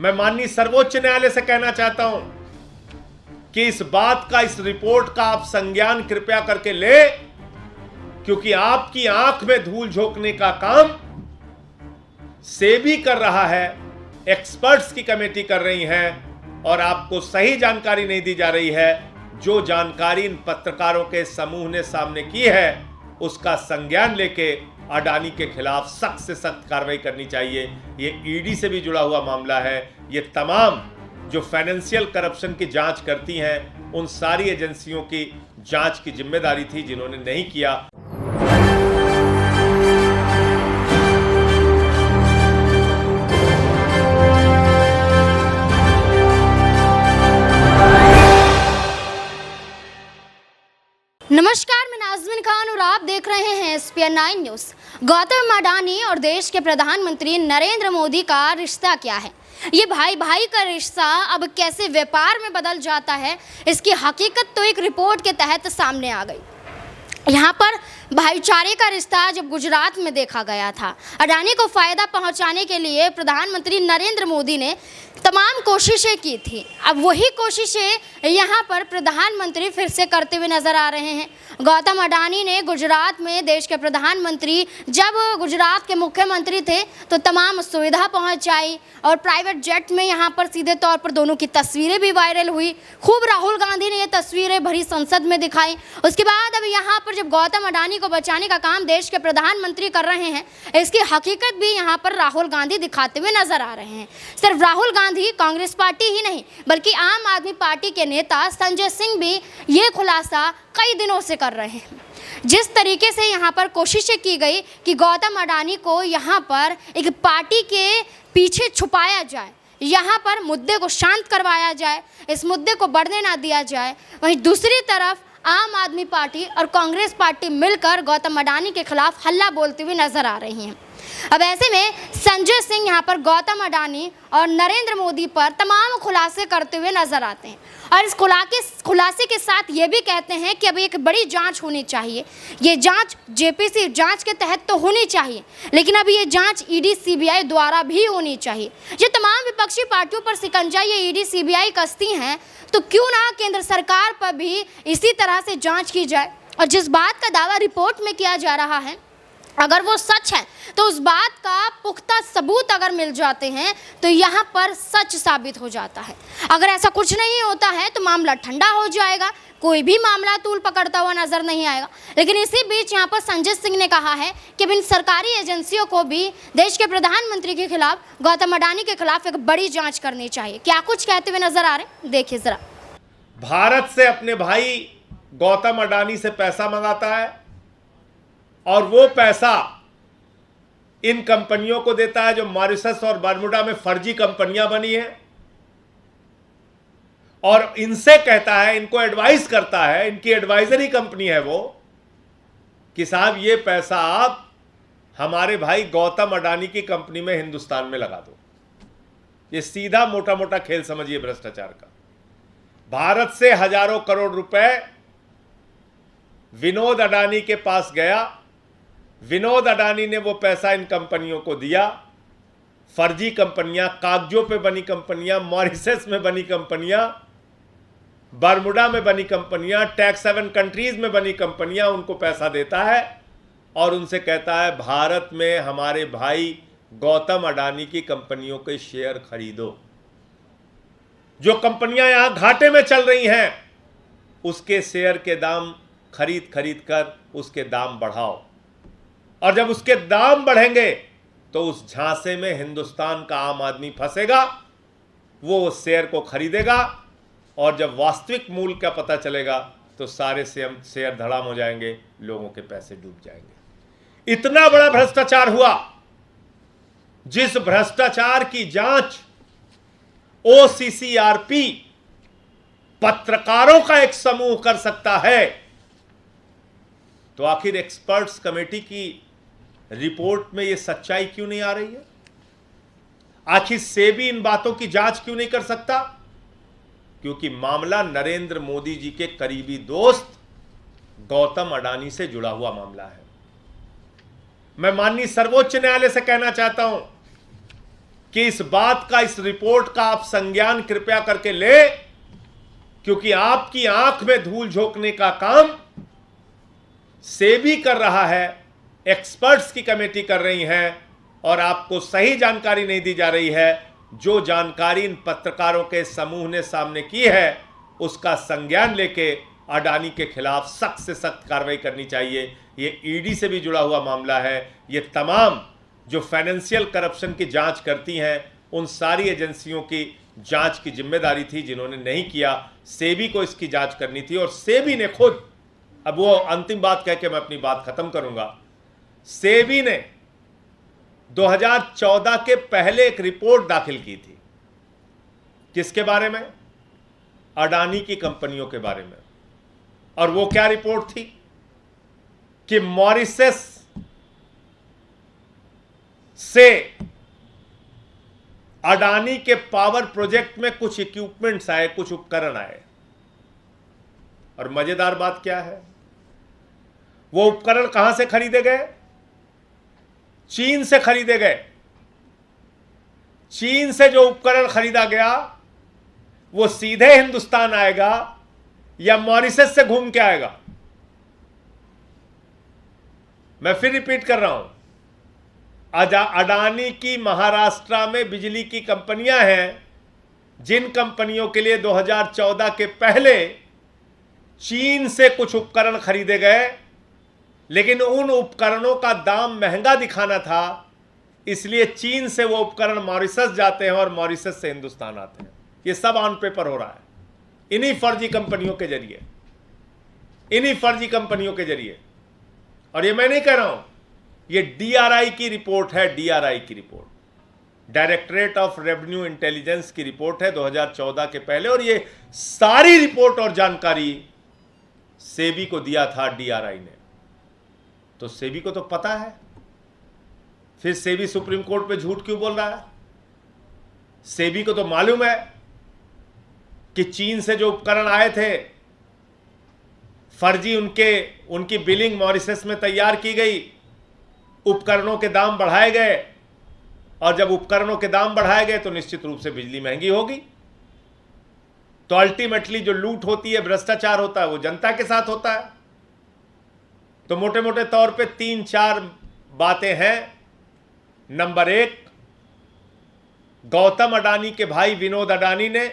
मैं माननीय सर्वोच्च न्यायालय से कहना चाहता हूं कि इस बात का, इस रिपोर्ट का आप संज्ञान कृपया करके ले, क्योंकि आपकी आंख में धूल झोंकने का काम सेबी कर रहा है, एक्सपर्ट्स की कमेटी कर रही है, और आपको सही जानकारी नहीं दी जा रही है। जो जानकारी इन पत्रकारों के समूह ने सामने की है उसका संज्ञान लेके अडानी के खिलाफ सख्त से सख्त कार्रवाई करनी चाहिए। ये ईडी से भी जुड़ा हुआ मामला है। ये तमाम जो फाइनेंशियल करप्शन की जांच करती हैं उन सारी एजेंसियों की जांच की जिम्मेदारी थी, जिन्होंने नहीं किया। नमस्कार, मैं नाज़मीन खान और आप देख रहे हैं SPN9 न्यूज़। गौतम अडानी और देश के प्रधानमंत्री नरेंद्र मोदी का रिश्ता क्या है? ये भाई भाई का रिश्ता अब कैसे व्यापार में बदल जाता है, इसकी हकीकत तो एक रिपोर्ट के तहत सामने आ गई। यहाँ पर भाईचारे का रिश्ता जब गुजरात में देखा गया था, अडानी को फ़ायदा पहुँचाने के लिए प्रधानमंत्री नरेंद्र मोदी ने तमाम कोशिशें की थी। अब वही कोशिशें यहाँ पर प्रधानमंत्री फिर से करते हुए नज़र आ रहे हैं। गौतम अडानी ने गुजरात में देश के प्रधानमंत्री जब गुजरात के मुख्यमंत्री थे तो तमाम सुविधा पहुँचाई और प्राइवेट जेट में यहाँ पर सीधे तौर पर दोनों की तस्वीरें भी वायरल हुई। खूब राहुल गांधी ने ये तस्वीरें भरी संसद में दिखाई। उसके बाद अब यहाँ पर जब गौतम अडानी को बचाने का काम देश के प्रधानमंत्री कर रहे हैं, इसकी हकीकत भी यहाँ पर राहुल गांधी दिखाते हुए नजर आ रहे हैं। सिर्फ राहुल गांधी, कांग्रेस पार्टी ही नहीं बल्कि आम आदमी पार्टी के नेता संजय सिंह भी ये खुलासा कई दिनों से कर रहे हैं। जिस तरीके से यहाँ पर कोशिशें की गई कि गौतम अडानी को यहाँ पर एक पार्टी के पीछे छुपाया जाए, यहाँ पर मुद्दे को शांत करवाया जाए, इस मुद्दे को बढ़ने ना दिया जाए, वहीं दूसरी तरफ आम आदमी पार्टी और कांग्रेस पार्टी मिलकर गौतम अडानी के खिलाफ हल्ला बोलते हुए नजर आ रही हैं। अब ऐसे में संजय सिंह यहाँ पर गौतम अडानी और नरेंद्र मोदी पर तमाम खुलासे करते हुए नजर आते हैं और इस खुलासे के साथ ये भी कहते हैं कि अभी एक बड़ी जांच होनी चाहिए। ये जांच जेपीसी जांच के तहत तो होनी चाहिए, लेकिन अभी ये जांच ईडी सीबीआई द्वारा भी होनी चाहिए। ये तमाम विपक्षी पार्टियों पर शिकंजा ये ईडी सीबीआई कसती हैं, तो क्यों ना केंद्र सरकार पर भी इसी तरह से जाँच की जाए। और जिस बात का दावा रिपोर्ट में किया जा रहा है, अगर वो सच है तो उस बात का पुख्ता सबूत अगर मिल जाते हैं तो यहाँ पर सच साबित हो जाता है। अगर ऐसा कुछ नहीं होता है तो मामला ठंडा हो जाएगा, कोई भी मामला तूल पकड़ता हुआ नजर नहीं आएगा। लेकिन इसी बीच यहाँ पर संजय सिंह ने कहा है कि इन सरकारी एजेंसियों को भी देश के प्रधानमंत्री के खिलाफ, गौतम अडानी के खिलाफ एक बड़ी जाँच करनी चाहिए। क्या कुछ कहते हुए नजर आ रहे हैं, देखिए जरा। भारत से अपने भाई गौतम अडानी से पैसा मंगाता है और वो पैसा इन कंपनियों को देता है जो मॉरिशस और बर्मुडा में फर्जी कंपनियां बनी हैं, और इनसे कहता है, इनको एडवाइस करता है, इनकी एडवाइजरी कंपनी है वो, कि साहब ये पैसा आप हमारे भाई गौतम अडानी की कंपनी में हिंदुस्तान में लगा दो। ये सीधा मोटा मोटा खेल समझिए भ्रष्टाचार का। भारत से हजारों करोड़ रुपए विनोद अडानी के पास गया, विनोद अडानी ने वो पैसा इन कंपनियों को दिया। फर्जी कंपनियां, कागजों पे बनी कंपनियां, मॉरिशस में बनी कंपनियां, बर्मुडा में बनी कंपनियां, टैक्स हेवन कंट्रीज में बनी कंपनियां, उनको पैसा देता है और उनसे कहता है भारत में हमारे भाई गौतम अडानी की कंपनियों के शेयर खरीदो। जो कंपनियां यहां घाटे में चल रही हैं उसके शेयर के दाम खरीद कर उसके दाम बढ़ाओ, और जब उसके दाम बढ़ेंगे तो उस झांसे में हिंदुस्तान का आम आदमी फंसेगा, वो उस शेयर को खरीदेगा, और जब वास्तविक मूल्य का पता चलेगा तो सारे शेयर धड़ाम हो जाएंगे, लोगों के पैसे डूब जाएंगे। इतना बड़ा भ्रष्टाचार हुआ, जिस भ्रष्टाचार की जांच OCCRP पत्रकारों का एक समूह कर सकता है, तो आखिर एक्सपर्ट्स कमेटी की रिपोर्ट में यह सच्चाई क्यों नहीं आ रही है? आखिर सेबी इन बातों की जांच क्यों नहीं कर सकता? क्योंकि मामला नरेंद्र मोदी जी के करीबी दोस्त गौतम अडानी से जुड़ा हुआ मामला है। मैं माननीय सर्वोच्च न्यायालय से कहना चाहता हूं कि इस बात का, इस रिपोर्ट का आप संज्ञान कृपया करके ले, क्योंकि आपकी आंख में धूल झोंकने का काम सेबी कर रहा है, एक्सपर्ट्स की कमेटी कर रही है, और आपको सही जानकारी नहीं दी जा रही है। जो जानकारी इन पत्रकारों के समूह ने सामने की है, उसका संज्ञान लेके अडानी के खिलाफ सख्त से सख्त कार्रवाई करनी चाहिए। ये ईडी से भी जुड़ा हुआ मामला है। ये तमाम जो फाइनेंशियल करप्शन की जांच करती हैं, उन सारी एजेंसियों की जांच की जिम्मेदारी थी, जिन्होंने नहीं किया। सेबी को इसकी जांच करनी थी, और सेबी ने खुद, अब वो अंतिम बात कह के मैं अपनी बात खत्म करूंगा, सेबी ने 2014 के पहले एक रिपोर्ट दाखिल की थी। किसके बारे में? अडानी की कंपनियों के बारे में। और वो क्या रिपोर्ट थी कि मॉरिशस से अडानी के पावर प्रोजेक्ट में कुछ इक्विपमेंट्स आए, कुछ उपकरण आए। और मजेदार बात क्या है, वो उपकरण कहां से खरीदे गए? चीन से खरीदे गए। चीन से जो उपकरण खरीदा गया, वो सीधे हिंदुस्तान आएगा या मॉरिशस से घूम के आएगा? मैं फिर रिपीट कर रहा हूं, अडानी की महाराष्ट्र में बिजली की कंपनियां हैं, जिन कंपनियों के लिए 2014 के पहले चीन से कुछ उपकरण खरीदे गए, लेकिन उन उपकरणों का दाम महंगा दिखाना था, इसलिए चीन से वो उपकरण मॉरिशस जाते हैं और मॉरिशस से हिंदुस्तान आते हैं। ये सब ऑन पेपर हो रहा है, इन्हीं फर्जी कंपनियों के जरिए, इन्हीं फर्जी कंपनियों के जरिए। और ये मैं नहीं कह रहा हूं, ये डीआरआई की रिपोर्ट है, डीआरआई की report, directorate of revenue intelligence की रिपोर्ट है 2014 के पहले। और ये सारी रिपोर्ट और जानकारी सेबी को दिया था डीआरआई ने। तो सेबी को तो पता है, फिर सेबी सुप्रीम कोर्ट पे झूठ क्यों बोल रहा है? सेबी को तो मालूम है कि चीन से जो उपकरण आए थे, फर्जी उनकी बिलिंग मॉरिशस में तैयार की गई, उपकरणों के दाम बढ़ाए गए, और जब उपकरणों के दाम बढ़ाए गए तो निश्चित रूप से बिजली महंगी होगी। तो अल्टीमेटली जो लूट होती है, भ्रष्टाचार होता है, वो जनता के साथ होता है। तो मोटे मोटे तौर पे 3-4 बातें हैं। नंबर 1, गौतम अडानी के भाई विनोद अडानी ने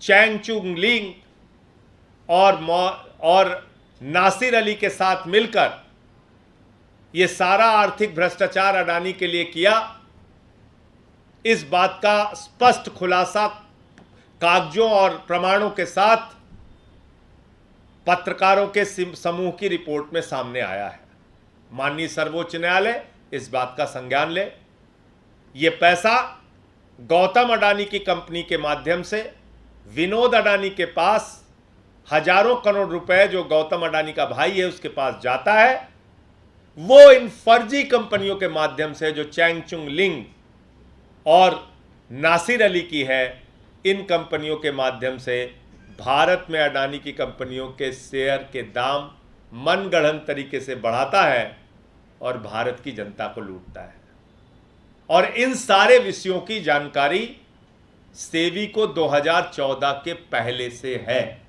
चैंगचुंग लिंग और नासिर अली के साथ मिलकर यह सारा आर्थिक भ्रष्टाचार अडानी के लिए किया। इस बात का स्पष्ट खुलासा कागजों और प्रमाणों के साथ पत्रकारों के समूह की रिपोर्ट में सामने आया है। माननीय सर्वोच्च न्यायालय इस बात का संज्ञान ले। ये पैसा गौतम अडानी की कंपनी के माध्यम से विनोद अडानी के पास हजारों करोड़ रुपए, जो गौतम अडानी का भाई है उसके पास जाता है, वो इन फर्जी कंपनियों के माध्यम से, जो चैंगचुंग लिंग और नासिर अली की है, इन कंपनियों के माध्यम से भारत में अडानी की कंपनियों के शेयर के दाम मनगढ़ंत तरीके से बढ़ाता है और भारत की जनता को लूटता है। और इन सारे विषयों की जानकारी सेबी को 2014 के पहले से है,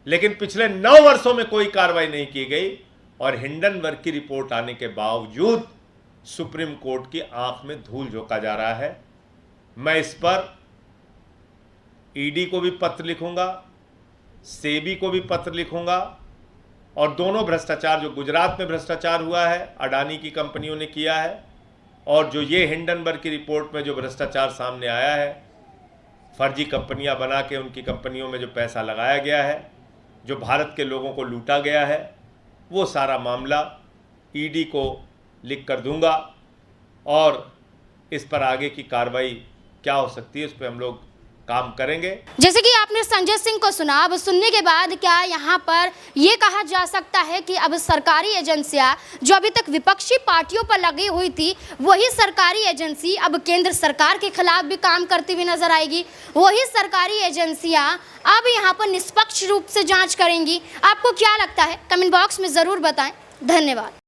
लेकिन पिछले 9 वर्षों में कोई कार्रवाई नहीं की गई। और हिंडनबर्ग की रिपोर्ट आने के बावजूद सुप्रीम कोर्ट की आंख में धूल झोंका जा रहा है। मैं इस पर ईडी को भी पत्र लिखूंगा, सेबी को भी पत्र लिखूंगा, और दोनों भ्रष्टाचार, जो गुजरात में भ्रष्टाचार हुआ है, अडानी की कंपनियों ने किया है, और जो ये हिंडनबर्ग की रिपोर्ट में जो भ्रष्टाचार सामने आया है, फर्जी कंपनियां बना के उनकी कंपनियों में जो पैसा लगाया गया है, जो भारत के लोगों को लूटा गया है, वो सारा मामला ईडी को लिख कर दूंगा। और इस पर आगे की कार्रवाई क्या हो सकती है, उस पर हम लोग काम करेंगे। जैसे कि आपने संजय सिंह को सुना, अब सुनने के बाद क्या यहाँ पर ये कहा जा सकता है कि अब सरकारी एजेंसियां जो अभी तक विपक्षी पार्टियों पर लगी हुई थी, वही सरकारी एजेंसी अब केंद्र सरकार के खिलाफ भी काम करती हुई नजर आएगी? वही सरकारी एजेंसियां अब यहाँ पर निष्पक्ष रूप से जांच करेंगी? आपको क्या लगता है? कमेंट बॉक्स में ज़रूर बताएं। धन्यवाद।